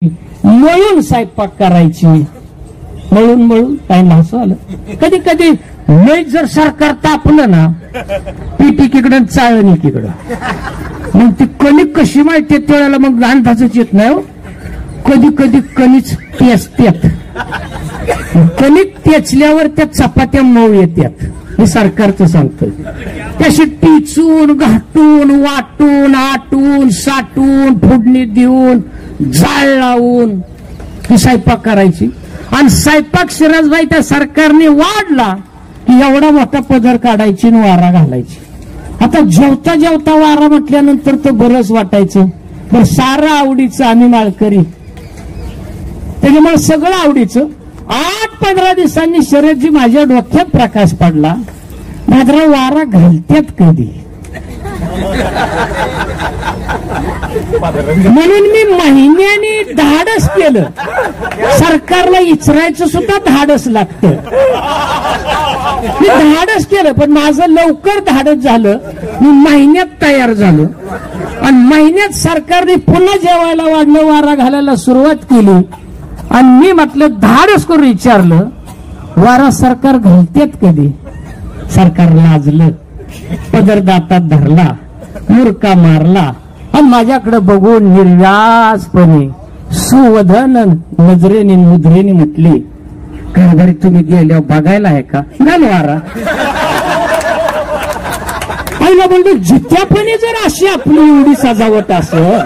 मळून स्वयंपाक करायची, मळून मळून काय नासं आलं. कधी कधी लय जर सरकार तापलं ना, पीठ एकीकडं चाळण एकीकडं, मग ती कणिक कशी माहिती त्यावेळेला मग अंदाजच येत नाही हो. कधी कधी कणीच टेचत्यात, कणिक टेचल्यावर त्या चपात्या मऊ येतात. हे सरकारचं सांगतोय. त्याशी टिचून घाटून वाटून आटून साठून फोडणी देऊन जाळ लावून ही स्वयंपाक करायची. आणि स्वयंपाक सिराजबाई त्या सरकारने वाढला की एवढा मोठा पदर काढायची आणि वारा घालायची. आता जेवता जेवता वारा म्हटल्यानंतर तर बरंच वाटायचं. पण सारं आवडीचं आम्ही माळकरी, त्याच्यामुळे सगळं आवडीचं. 8-15 दिवसांनी शर्यतची माझ्या डोक्यात प्रकाश पडला, मात्र वारा घालत्यात कधी. म्हणून मी महिन्याने धाडस केलं. सरकारला इचरायचं सुद्धा धाडस लागतं. मी धाडस केलं, पण माझं लवकर धाडस झालं. मी महिन्यात तयार झालो आणि महिन्यात सरकारने पुन्हा जेवायला वाढलं, वारा घालायला सुरुवात केली. आणि मी म्हटलं धाडस करून विचारलं, वारा सरकार घालतेत कधी? सरकार लाजलं, पदर दातात धरला, मुरका मारला आणि माझ्याकडे बघून निर्व्यासपणे सुवधन नजरेने मुद्रेने म्हटली, कारभारी तुम्ही गेल्यावर बघायला आहे का? घाल वारा. पहिला म्हणतो जित्यापणे जर अशी आपली एवढी सजावट असं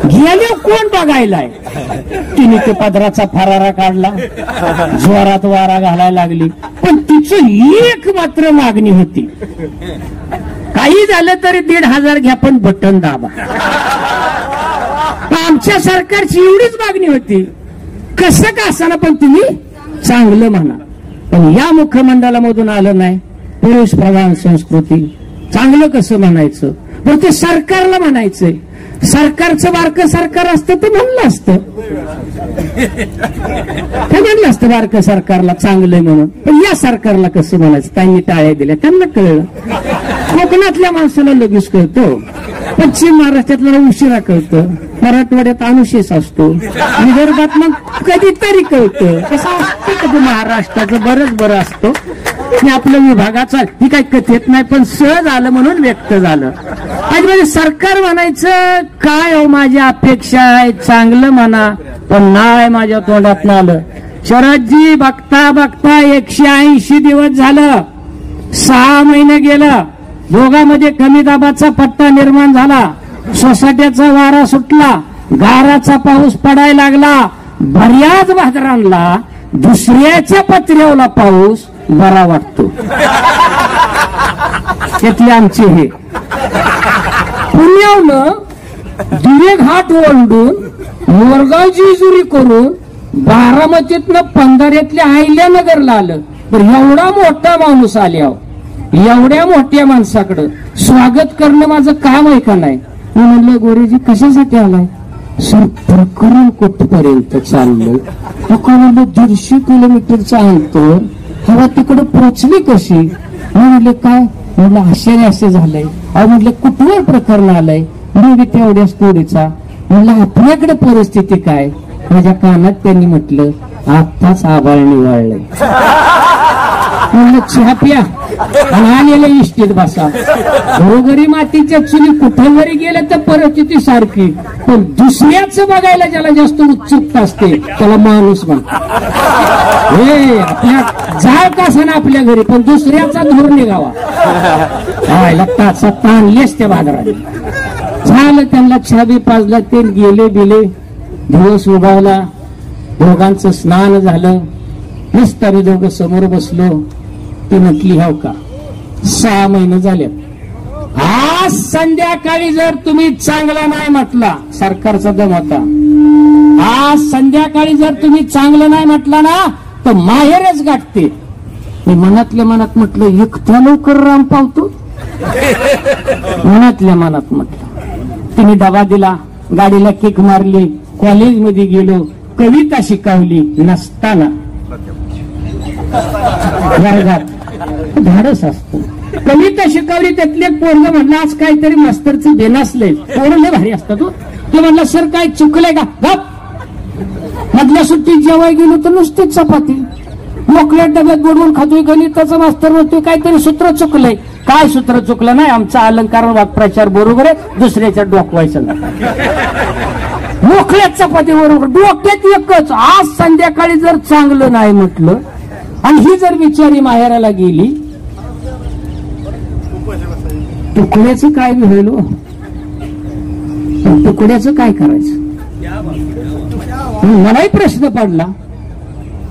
गेल्या कोण बघायलाय. तिने ते पदराचा फरारा काढला, जोरात वारा घालायला लागली. पण तिचं एक मात्र मागणी होती, काही झालं तरी 1,500 घ्या पण बटन दाबा. आमच्या सरकारची एवढीच मागणी होती, कसं का असताना पण तुम्ही चांगलं म्हणा. पण या मुख्यमंडळामधून आलं नाही. पुरुष प्रधान संस्कृती, चांगलं कसं म्हणायचं? पण ते सरकारला म्हणायचंय. सरकारचं बारकं सरकार असतं तर म्हणलं असतं, ते म्हणलं असतं बारकं सरकारला चांगलंय म्हणून. पण या सरकारला कसं म्हणायचं? त्यांनी टाळ्या दिल्या, त्यांना कळलं. कोकणातल्या माणसाला लगेच कळतो, पश्चिम महाराष्ट्रातला उशिरा कळतं, मराठवाड्यात अनुशेष असतो, विदर्भात मग कधीतरी कळतं. कसं असतं कधी महाराष्ट्राचं बरंच बरं असतं. आपलं विभागाचा ही काही कथेत नाही, पण सहज आलं म्हणून व्यक्त झालं. आणि म्हणजे सरकार म्हणायचं काय हो, माझी अपेक्षा आहे चांगलं म्हणा, पण नाही माझ्या तोंडात आलं. शरदजी बघता बघता 180 दिवस झालं, 6 महिने गेलं, दोघांमध्ये कमी दाबाचा पट्टा निर्माण झाला, सोसाट्याचा वारा सुटला, गाराचा पाऊस पडायला लागला. बऱ्याच भाद्रांना दुसऱ्याच्या पत्र्यावला पाऊस बरा वाटतो. त्यातले आमचे हे पुण्यावनं दिवे घाट ओलांडून मोरगाव जेजुरी करून बारामतीतनं पंधऱ्यातल्या अहिल्यानगरला आलं. तर एवढा मोठा माणूस आल्यावर एवढ्या मोठ्या माणसाकडं स्वागत करणं माझं काम आहे का नाही? मी म्हणलं गोरेजी कशासाठी आलाय? सर प्रकरण कुठपर्यंत चाललं? का म्हणलं 150 किलोमीटरचं अंतर, हवा तिकडे पोचली कशी? म्हटलं काय? म्हटलं असे झालंय. अहो म्हटलं कुठवर प्रकरण आलंय? मी तेवढ्या स्टोरीचा. म्हटलं आपल्याकडे परिस्थिती काय? माझ्या कानात त्यांनी म्हटलं आत्ताच आभाळ निवळलंय. म्हणलं चहा प्या आणि आलेलं इष्टीत बसा. घरोघरी मातीच्या चुली कुठेवरी गेलं तर परिस्थिती सारखी, पण दुसऱ्याच बघायला ज्याला जास्त उत्सुकता असते त्याला माणूस म्हणतात. हे आपल्या जाळ का ना आपल्या घरी, पण दुसऱ्याचा धूर निघावा. सत्ता आणलीच त्या बाजारात. झालं त्यांना चहा बी पाजला, ते गेले बिले, दिवस उभावला, दोघांचं स्नान झालं. मस्त आम्ही दोघं समोर बसलो. ती म्हटली हो का 6 महिने झाले, आज संध्याकाळी जर तुम्ही चांगला नाही म्हटला, सरकारचा दम होता, आज संध्याकाळी जर तुम्ही चांगलं नाही म्हटला ना तर माहेरच गाठते. मी मनातल्या मनात म्हटलं एकट्या लवकर राम पावतो. मनातल्या मनात म्हटलं. तिने डबा दिला, गाडीला किक मारली, कॉलेजमध्ये गेलो, कविता शिकवली. नसताना वर्गात धाडस असतो, कविता शिकवली. त्यातले पोरग म्हणलं आज काहीतरी मास्तरचं देणं असलंय, पोरं लय भारी असतात. तो म्हणला सर काय चुकलंय का? मधल्या सुट्टीत जेवाय गेलो तर नुसतीच चपाती, मोकळ्या डब्यात बुडवून खातोय. गणिताचा मास्तर म्हणतोय काहीतरी सूत्र चुकलंय. काय सूत्र चुकलं नाही, आमचा अलंकार वाक्प्रचार बरोबर आहे, दुसऱ्याच्या डोकवायचं नाही. मोकळ्या चपाती बरोबर, डोक्यात एकच, आज संध्याकाळी जर चांगलं नाही म्हटलं आणि ही जर बिचारी माहेराला गेली, तुकड्याचं काय होईल? तुकड्याचं काय करायचं? मलाही प्रश्न पडला.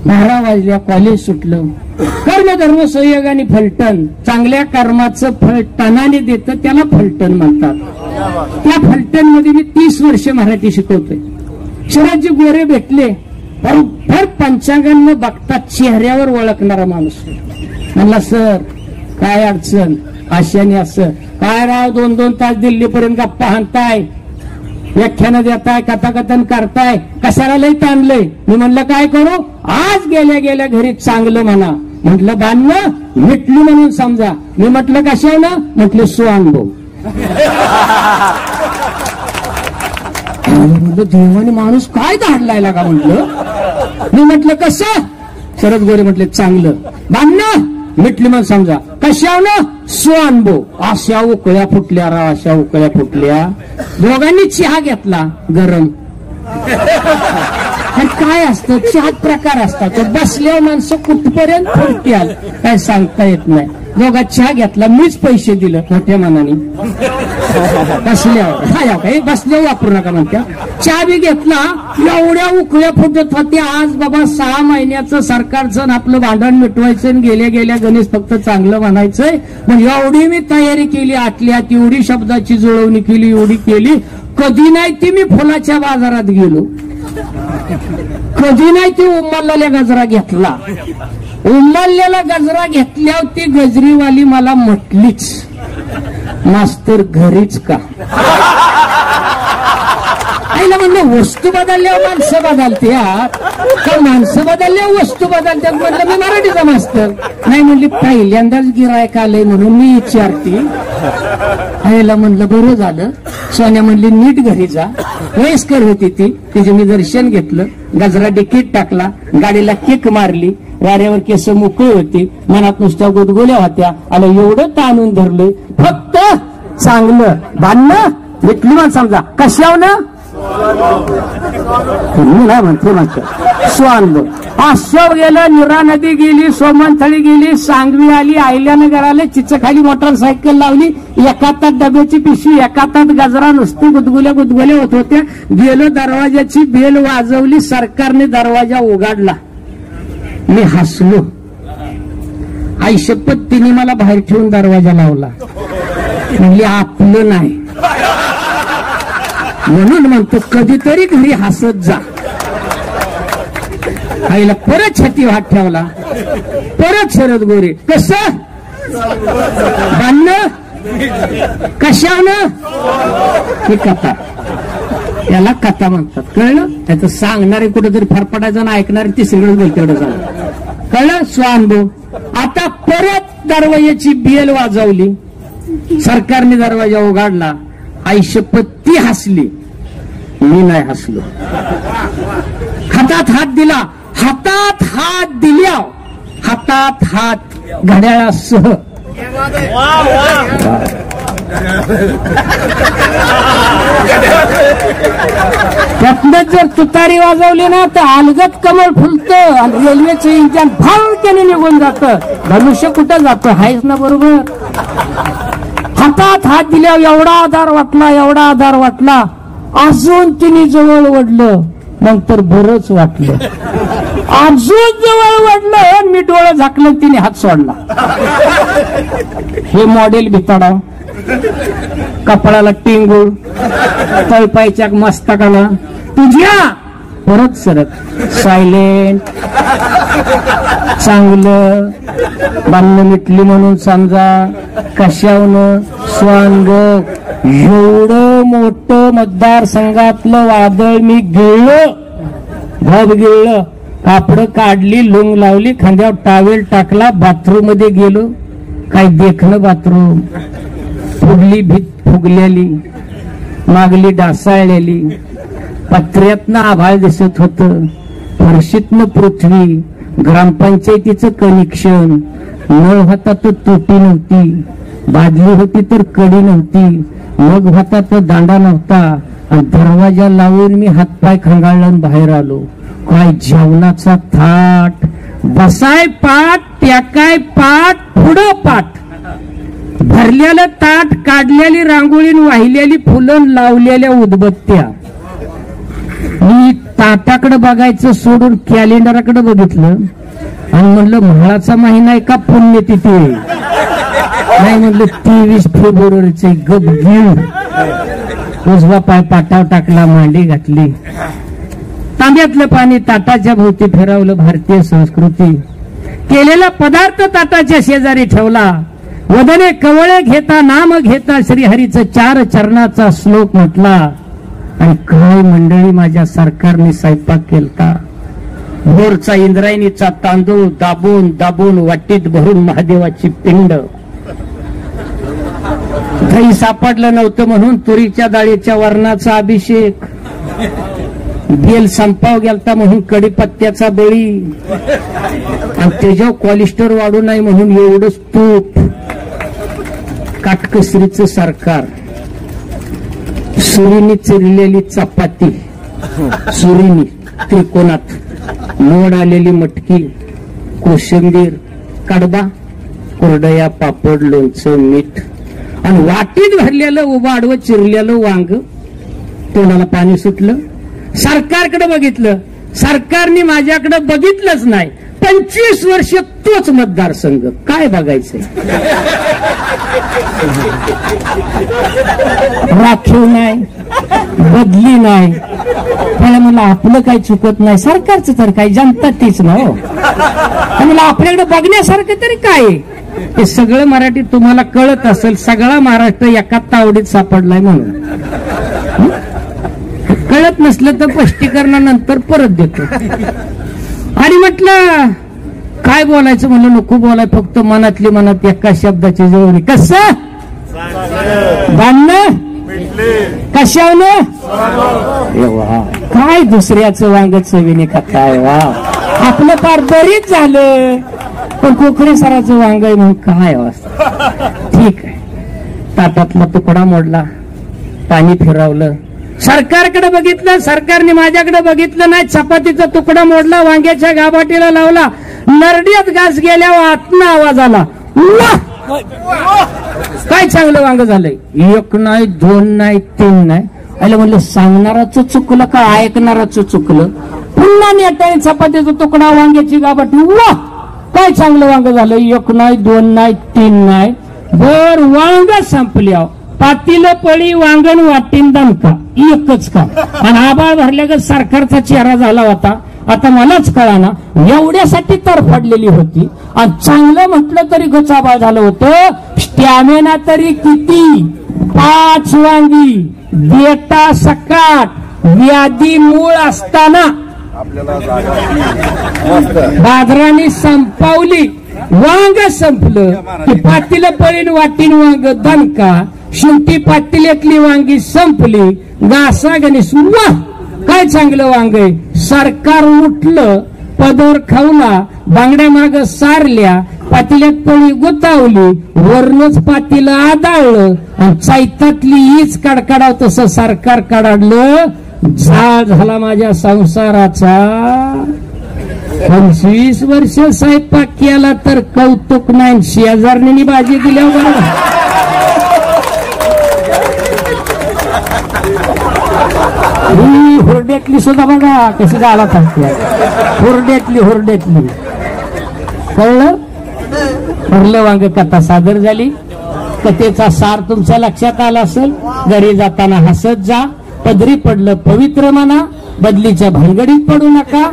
12 वाजल्या, कॉलेज सुटलं. कर्मधर्म संयोगाने फलटण, चांगल्या कर्माचं फळ टनाने देतं, त्याला फलटण म्हणतात. त्या फलटण मध्ये मी 30 वर्ष मराठी शिकवतोय. शहराचे गोरे भेटले, बरोबर पंचांगांना बघता चेहऱ्यावर ओळखणारा माणूस म्हणला, सर काय अडचण? आशाने असं काय राव, 2-2 तास दिल्लीपर्यंत गप्पा हाणताय, व्याख्यानं देताय, कथाकथन करताय, कशाला लय ताणलंय? मी म्हणलं काय करू? आज गेल्या गेल्या घरी चांगलं म्हणा. म्हटलं बांधणं मिटली म्हणून समजा. मी म्हटलं कशानं? म्हटलं सुअनुभव. म्हटलं देवाने माणूस काय धाडलाय लागा म्हटलं. मी म्हटलं कसं? शरद गोरे म्हटले चांगलं. बांधणं मिटली म्हणून समजा. कशानं? सुअनुभव. अशा उकळ्या फुटल्या राव, अशा उकळ्या फुटल्या. दोघांनी चहा घेतला गरम. काय असतं चहात प्रकार असतात, बसल्या माणसं कुठपर्यंत फुटत्याल काय सांगता येत नाही. दोघात चहा घेतला, मीच पैसे दिलं मोठ्या मनाने. बसल्यावर हा काही बसल्यावर वापरू नका म्हणत्या. चहा बी घेतला, एवढ्या उकळ्या फुटत होत्या. आज बाबा 6 महिन्याचं सरकारचं आपलं भांडण मिटवायचं, गेल्या गेल्या गणेश फक्त चांगलं म्हणायचंय. मग एवढी मी तयारी केली, आतल्यात एवढी शब्दाची जुळवणी केली, एवढी केली. कधी नाही ती मी फुलाच्या बाजारात गेलो, कधी नाही ती उमरलेला गजरा घेतला. उमरलेला गजरा घेतल्यावर ती गजरीवाली मला म्हटलीच, मास्तर घरीच का? आईला म्हणलं वस्तू बदलल्यावर माणसं बदलते, तर माणसं बदलल्यावर वस्तू बदलतात. म्हणलं मी मराठीचा मास्तर नाही. म्हणली पहिल्यांदाच गिरायक आलंय म्हणून मी विचारते. आईला म्हणलं बरं झालं. सोन्या म्हणली नीट घरी जा. वयस्कर होती ती, तिचे मी दर्शन घेतलं, गजरा डिकीट टाकला, गाडीला किक मारली. वाऱ्यावर केस मोकळी होती, मनात नुसत्या गुदगुल्या होत्या. आला एवढं ताणून धरलं, फक्त चांगलं बांधणं मिटली म्हणून समजा. कशावनं? नाही म्हणते म्हणतो स्वानुभव. आश्चर्य गेलं, निरा नदी गेली, सोमनथळी गेली, सांगवी आली, आयल्यानगर आले, चिचखाली मोटरसायकल लावली, एका हातात डब्याची पिशवी, एका हातात गजरा, नुसती गुदगुल्या गुदगुल्या होत होत्या. गेलो, दरवाजाची बेल वाजवली, सरकारने दरवाजा उघडला. मी हसलो. आई शपथ तिने मला बाहेर ठेवून दरवाजा लावला. म्हणली आपलं नाही म्हणून म्हणतो कधीतरी घरी हसत जा. आईला परत छाती हात ठेवला. परत शरद गोरे कसं बांधणं कशानं? ही कथा, त्याला कथा म्हणतात. कळलं? त्याचं सांगणारे कुठेतरी फरफडायचं ना, ऐकणारे तिसरीकडे बोलते. एवढं झालं. कळलं? स्वानुभव. आता परत दरवाजाची बेल वाजवली, सरकारने दरवाजा उघडला. आई शपथ ती हसली, मी नाही हसलो. हातात हात दिला. हातात हात दिल्या, हातात हात घड्याळासह. त्यातनं जर तुतारी वाजवली ना तर अलगत कमळ फुलतं आणि रेल्वेचं इंजन फालक्याने निघून जातं. धनुष्य कुठं जातं? आहेच ना बरोबर. हातात हात दिल्यावर एवढा आधार वाटला, एवढा आधार वाटला. अजून तिने जवळ वडलं, मग तर बरंच वाटलं. अजून जवळ वडलं, मी डोळं झाकलं, तिने हात सोडला. हे मॉडेल भिताडा, कपडाला टिंगूळ, तळपायच्या मस्तकाला तुझ्या. परत सरत सायलेंट. चांगलं बांधणं मिटली म्हणून समजा. कशावनं? स्वानुभव. एवढं मोठं मतदारसंघातलं वादळ मी गिळलं, भद गिळलं. कापड काढली, लुंग लावली, खांद्यावर टावेल टाकला, बाथरूम मध्ये गेलो. काय देखणं बाथरूम. फुगली भीत फुगलेली, मागली डासाळलेली, पत्र्यातनं आभाळ दिसत होतं, फरशीतनं पृथ्वी, ग्रामपंचायतीचं कनेक्शन, नळ होता तर तुटी नव्हती, बादली होती तर कडी नव्हती, मग होता तर दांडा नव्हता, आणि दरवाजा लावून मी हातपाय खंगाळून बाहेर आलो. काय जेवणाचा थाट, बसाय पाठ, टेकाय पाठ, पुढं पाठ, भरलेलं ताट, काढलेली रांगोळी, वाहिलेली फुलं, लावलेल्या उदबत्त्या. मी ताटाकडे बघायचं सोडून कॅलेंडरकडे बघितलं आणि म्हणलं म्हाळाचा महिना आहे का पुण्यतिथी आहे? नाही म्हणलं 23 फेब्रुवारीचे. गप घेऊन उजवा पाय पाटावर टाकला, मांडी घातली, तांब्यातलं पाणी ताटाच्या भोवती फिरवलं, भारतीय संस्कृती. केलेला पदार्थ ताटाच्या शेजारी ठेवला, वदने कवळे घेता नाम घेता श्रीहरीचं 4 चरणाचा श्लोक म्हटला. आणि काय मंडळी माझ्या सरकारने स्वयंपाक केलता. भोरचा इंद्रायणीचा तांदूळ दाबून दाबून वाटीत भरून महादेवाची पिंड. दही सापडलं नव्हतं म्हणून तुरीच्या डाळीच्या वरणाचा अभिषेक. बेल संपाव गेलता म्हणून कडीपत्त्याचा बळी. आणि त्याच्यावर कोलेस्ट्रॉल वाढू नये म्हणून एवढंच तूप. काटकसरीचं सरकार. सुरीनी चिरलेली चपाती, सुरीनी त्रिकोणात, मोड आलेली मटकी, कोशिंबीर, कडबा, कुरडया, पापड, लोणचं, मीठ, आणि वाटीत भरलेलं उभं आडवं चिरलेलं वांग. तोंडाला पाणी सुटलं. सरकारकडे बघितलं, सरकारने माझ्याकडे बघितलंच नाही. 25 वर्ष तोच मतदारसंघ, काय बघायचंय? राखीव नाही, बदली नाही. त्याला मला आपलं काही चुकत नाही, सरकारचं तर काही, जनता तीच ना हो. मला आपल्याकडे बघण्यासारखं तरी काय? हे सगळं मराठी तुम्हाला कळत असेल. सगळा महाराष्ट्र एका तावडीत सापडलाय म्हणून. कळत नसलं तर स्पष्टीकरणानंतर परत देतो. आणि म्हटलं काय बोलायचं, म्हणलं नको बोलाय, फक्त मनातली मनात एका शब्दाची जोडी. कसं बांधणं कशावनं? काय दुसऱ्याचं वांग चवीने का काय? वा, आपलं फार बरीच झालं, पण कोकणी सराचं वांग आहे म्हणून काय अवस्था. ठीक आहे. ताटातला तुकडा मोडला, पाणी फिरवलं, सरकारकडे बघितलं, सरकारने माझ्याकडे बघितलं नाही. चपातीचा तुकडा मोडला, वांग्याच्या गाभाटीला लावला, नरड्यात घास गेल्यावर आतनं आवाज आला, काय चांगलं वांग झालंय. 1 नाही, 2 नाही, 3 नाही. आलं म्हणलं सांगणाराचं चुकलं का ऐकणाराचं चुकलं? पुन्हा नेटाने चपातीचा तुकडा, वांग्याची गाभाटी, वा काय चांगलं वांग झालं. 1 नाही, 2 नाही, 3 नाही. बर वांग संपल्या, पातीला पळी, वांगण वाटीन दणका, एकच का. आणि आबाळ भरल्या सरकारचा चेहरा झाला होता. आता मलाच कळाना, एवढ्यासाठी तरफडलेली होती. आणि चांगलं म्हटलं तरी गचाबाळ झालं होतं. स्टॅमिना तरी किती? 5 वांगी, बेटा सकाट, व्याधी मूळ असताना बाजाराने संपवली. वांग संपलं की पातीला पळीन वाटीन वांग दणका. शेवटी पातेल्यातली वांगी संपली, घासा गणेश, वा काय चांगलं वांग आहे. सरकार उठलं, पदर खावला, बांगड्या माग सारल्या, पातेल्यात पळी गुतावली, वरनच पातीला आदाळलं, आणि चैतातली हीच कडकडाव तसं सरकार कडाडलं. झाळ झाला माझ्या संसाराचा. 25 वर्ष स्वयंपाक केला तर कौतुक नाही, शेजारनी भाजी दिल्यावर हुरड्यातली सुद्धा बघा कशी झाला थांबते. हुरड्यातली कळलं? भरलं वांग कथा सादर झाली. कथेचा सार तुमच्या लक्षात आला असेल. घरी जाताना हसत जा, पदरी पडलं पवित्र म्हणा, बदलीच्या भानगडीत पडू नका.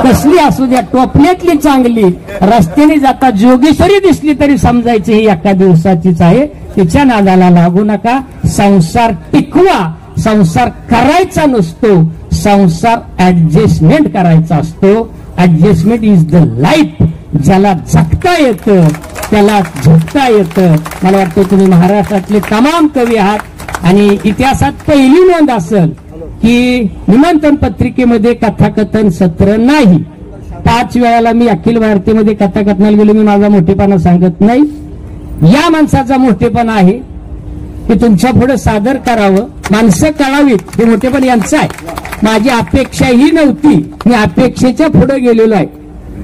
कसली असू द्या, टोपल्यातली चांगली. रस्त्याने जाता जोगेश्वरी दिसली तरी समजायची ही एका दिवसाचीच आहे, तिच्या नादाला लागू नका. संसार टिकवा. संसार करायचा नसतो, संसार ऍडजस्टमेंट करायचा असतो. Adjustment is the life. ज्याला जगता येतं त्याला झोपता येतं. मला वाटतं तुम्ही महाराष्ट्रातले तमाम कवी आहात आणि इतिहासात पहिली नोंद असेल की निमंत्रण पत्रिकेमध्ये कथाकथन सत्र नाही. 5 वेळाला मी अखिल भारतीयमध्ये कथाकथनाला गेलो. मी माझा मोठेपणा सांगत नाही. या माणसाचा मोठेपणा आहे की तुमच्या पुढे सादर करावं, माणसं कळावीत, हे मोठेपण यांचं आहे. माझी अपेक्षा ही नव्हती, मी अपेक्षेच्या पुढे गेलेलो आहे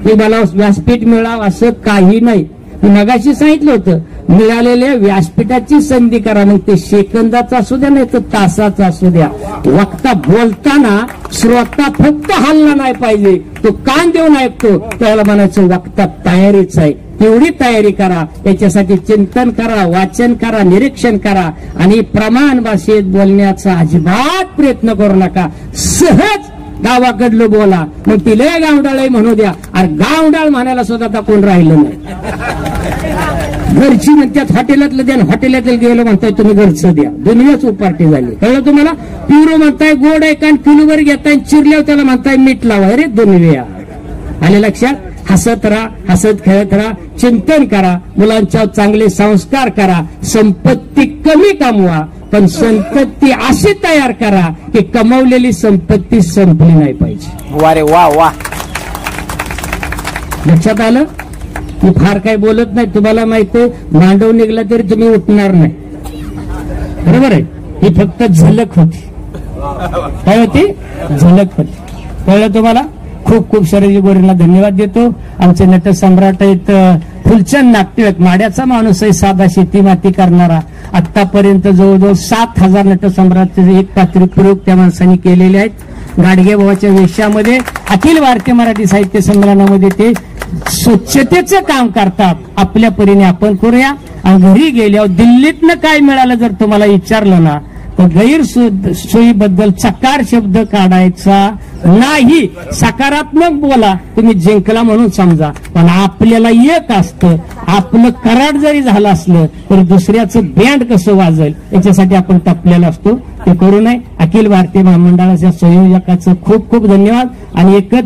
की मला व्यासपीठ मिळावं असं काही नाही. मी मगाशी सांगितलं होतं, मिळालेल्या व्यासपीठाची संधी करा, मग ते सेकंदाचा असू द्या नाही तर तासाचा असू द्या. वक्ता बोलताना श्रोता फक्त हलला नाही पाहिजे, तो कान देऊन ऐकतो, त्याला म्हणायचं वक्ता तयारीच आहे. तेवढी तयारी करा, त्याच्यासाठी चिंतन करा, वाचन करा, निरीक्षण करा आणि प्रमाण भाषेत बोलण्याचा अजिबात प्रयत्न करू नका. सहज गावाकडलं बोला, मग ती लय गावडाळ म्हणू द्या. अरे गावडाळ म्हणायला सुद्धा आता कोण राहिलं नाही. घरची म्हणतात हॉटेलातलं द्या, हॉटेलातलं गेलं म्हणताय तुम्ही घरचं द्या. दुनियाच उपार्टी झाली. कळलं तुम्हाला? प्युरो म्हणताय गोड आहे कारण किलोवर घेताय, चिरल्यावर त्याला म्हणताय मीठ लावा. अरे दुनिया आले लक्षात? हसत राहा, हसत खेळत राहा, चिंतन करा, मुलांच्यावर चांगले संस्कार करा. संपत्ती कमी कमवा, पण संपत्ती अशी तयार करा की कमवलेली संपत्ती संपली नाही पाहिजे. वा रे वा वा. लक्षात आलं? मी फार काही बोलत नाही. तुम्हाला माहिती आहे, मांडव निघला तरी तुम्ही उठणार नाही. बरोबर आहे? ही फक्त झलक होती. काय होती? झलक होती. कळलं तुम्हाला? खूप खूप शरजी गोरेंना धन्यवाद देतो. आमचे नट सम्राट आहेत फुलचंद नागटिळक, माड्याचा माणूस आहे, साधा शेती माती करणारा. आतापर्यंत जवळजवळ 7,000 नट सम्राटचे एक तात्विक प्रयोग त्या माणसांनी केलेले आहेत. गाडगे भावाच्या वेशामध्ये अखिल भारतीय मराठी साहित्य संमेलनामध्ये ते स्वच्छतेचं काम करतात. आपल्या परीने आपण करूया. आणि घरी गेल्यावर दिल्लीतनं काय मिळालं जर तुम्हाला विचारलं ना, तर गैरसोयीबद्दल चकार शब्द काढायचा नाही. सकारात्मक बोला, तुम्ही जिंकला म्हणून समजा. पण आपल्याला एक असतं, आपलं कराड जरी झालं असलं तरी दुसऱ्याचं बँड कसं वाजेल याच्यासाठी आपण टपलेला असतो. ते करू नये. अखिल भारतीय महामंडळाच्या संयोजकाचं खूप खूप धन्यवाद. आणि एकच